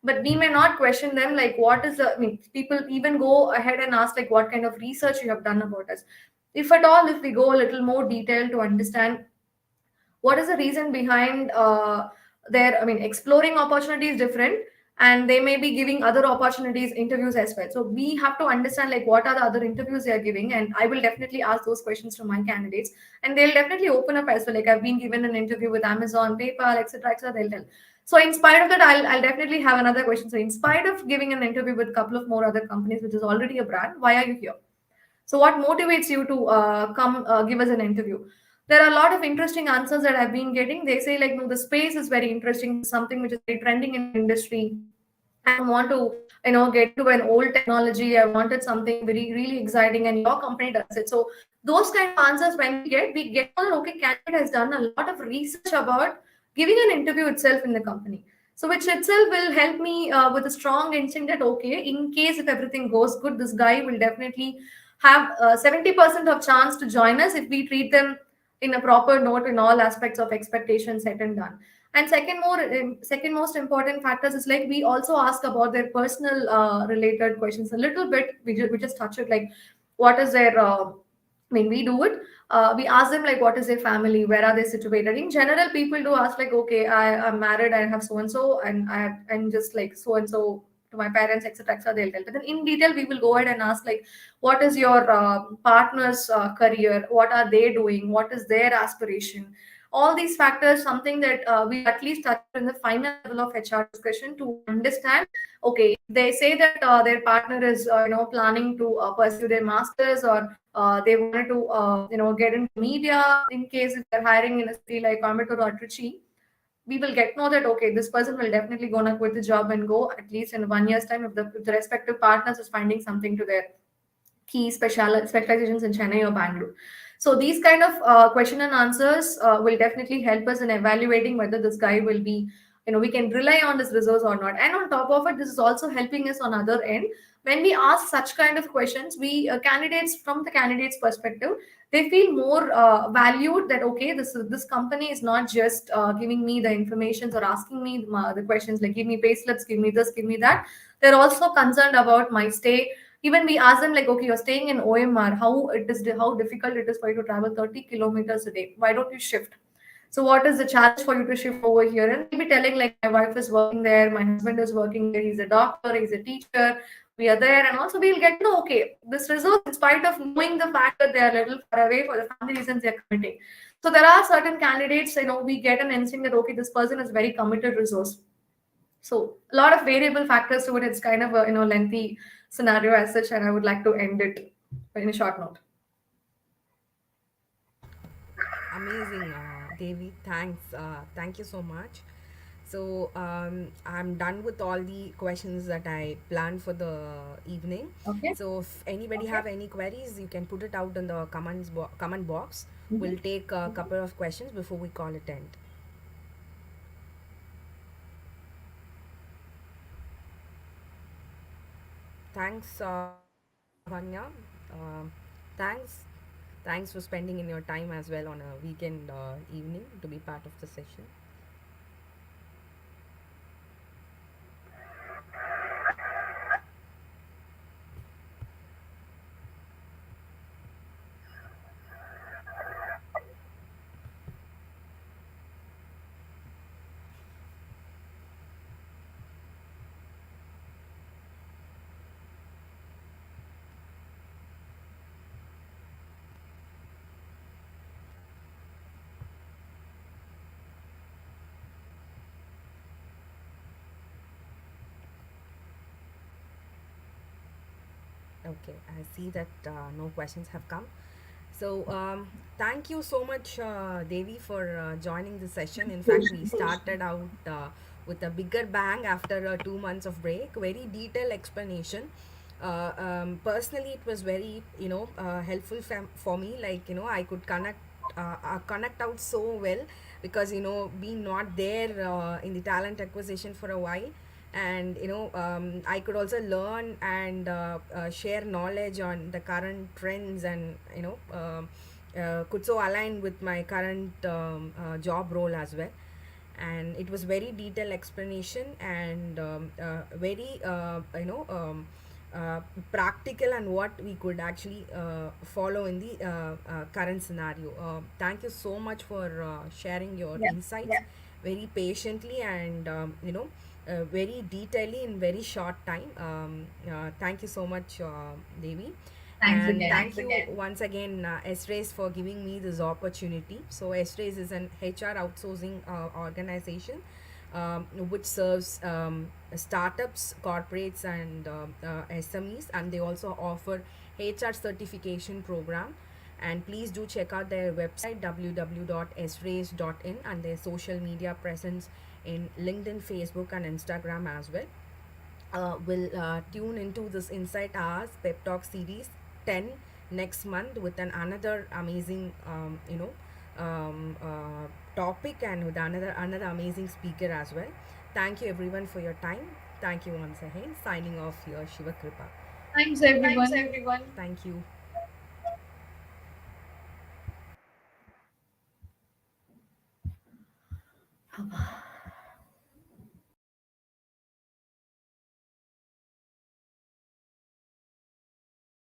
But we may not question them like what is the, I mean, people even go ahead and ask like what kind of research you have done about us. If at all, if we go a little more detailed to understand what is the reason behind their, I mean, exploring opportunity is different, and they may be giving other opportunities interviews as well. So we have to understand like what are the other interviews they are giving, and I will definitely ask those questions to my candidates, and they'll definitely open up as well. Like I've been given an interview with Amazon, PayPal, etc., they'll tell. So in spite of that, I'll definitely have another question. So in spite of giving an interview with a couple of more other companies, which is already a brand, why are you here? So, what motivates you to come give us an interview? There are a lot of interesting answers that I've been getting. They say, like, no, the space is very interesting, something which is very trending in the industry. I don't want to, get into an old technology. I wanted something very, really exciting, and your company does it. So, those kind of answers, when we get on, okay, candidate has done a lot of research about giving an interview itself in the company. So, which itself will help me with a strong instinct that, okay, in case if everything goes good, this guy will definitely have 70% of chance to join us if we treat them in a proper note in all aspects of expectations set and done. And second most important factors is like we also ask about their personal related questions a little bit. We just touch it like what is their I mean, we do it. We ask them like, what is their family? Where are they situated? In general, people do ask like, okay, I'm married, I have so and so, and I'm just like so and so to my parents, etc., etc. They'll tell. But then in detail, we will go ahead and ask like, what is your partner's career? What are they doing? What is their aspiration? All these factors, something that we'll at least touch in the final level of HR discussion to understand. Okay, if they say that their partner is planning to pursue their masters, or they wanted to get into media, in case if they're hiring in a city like Coimbatore or Trichy, we will get know that okay, this person will definitely gonna quit the job and go at least in 1 year's time if the respective partners is finding something to their key specializations in Chennai or Bangalore. So these kind of question and answers will definitely help us in evaluating whether this guy will be, we can rely on this resource or not. And on top of it, this is also helping us on other end. When we ask such kind of questions, we candidates from the candidate's perspective, they feel more valued that okay, this company is not just giving me the information or asking me the questions like give me pay slips, give me this, give me that. They're also concerned about my stay. Even we ask them like, okay, you're staying in OMR, how difficult it is for you to travel 30 kilometers a day. Why don't you shift? So what is the challenge for you to shift over here? And they'll be telling like my wife is working there, my husband is working there, he's a doctor, he's a teacher, we are there, and also we'll get to know okay, this resource, in spite of knowing the fact that they are a little far away for the family reasons they're committing. So there are certain candidates, we get an instinct that okay, this person is very committed resource. So a lot of variable factors to it. It's kind of a lengthy scenario as such, and I would like to end it in a short note. Amazing, Devi. Thanks. Thank you so much. So I'm done with all the questions that I planned for the evening. Okay. So if anybody have any queries, you can put it out in the comment box. We'll take a couple of questions before we call it end. Thanks, Lavanya. Thanks. Thanks for spending in your time as well on a weekend evening to be part of the session. Okay, I see that no questions have come. So, thank you so much, Devi, for joining the session. In fact, we started out with a bigger bang after 2 months of break. Very detailed explanation. Personally, it was very helpful for me. Like I could connect out so well because being not there in the talent acquisition for a while, and I could also learn and share knowledge on the current trends, and could so align with my current job role as well. And it was very detailed explanation, and very practical, and what we could actually follow in the current scenario. Thank you so much for sharing your Yeah. insights very patiently, and very detailedly in very short time. Thank you so much, Devi. Thanks And again. thank you once again, S-Race, for giving me this opportunity. So S-Race is an HR outsourcing organization, which serves startups, corporates, and SMEs, and they also offer HR certification program. And please do check out their website www.srace.in, and their social media presence in LinkedIn, Facebook, and Instagram as well. Will tune into this Insight Hours Pep Talk series 10 next month with another amazing topic, and with another amazing speaker as well. Thank you everyone for your time. Thank you once again. Signing off here, Shiva Kripa. Thanks Thanks everyone. everyone. Thank you.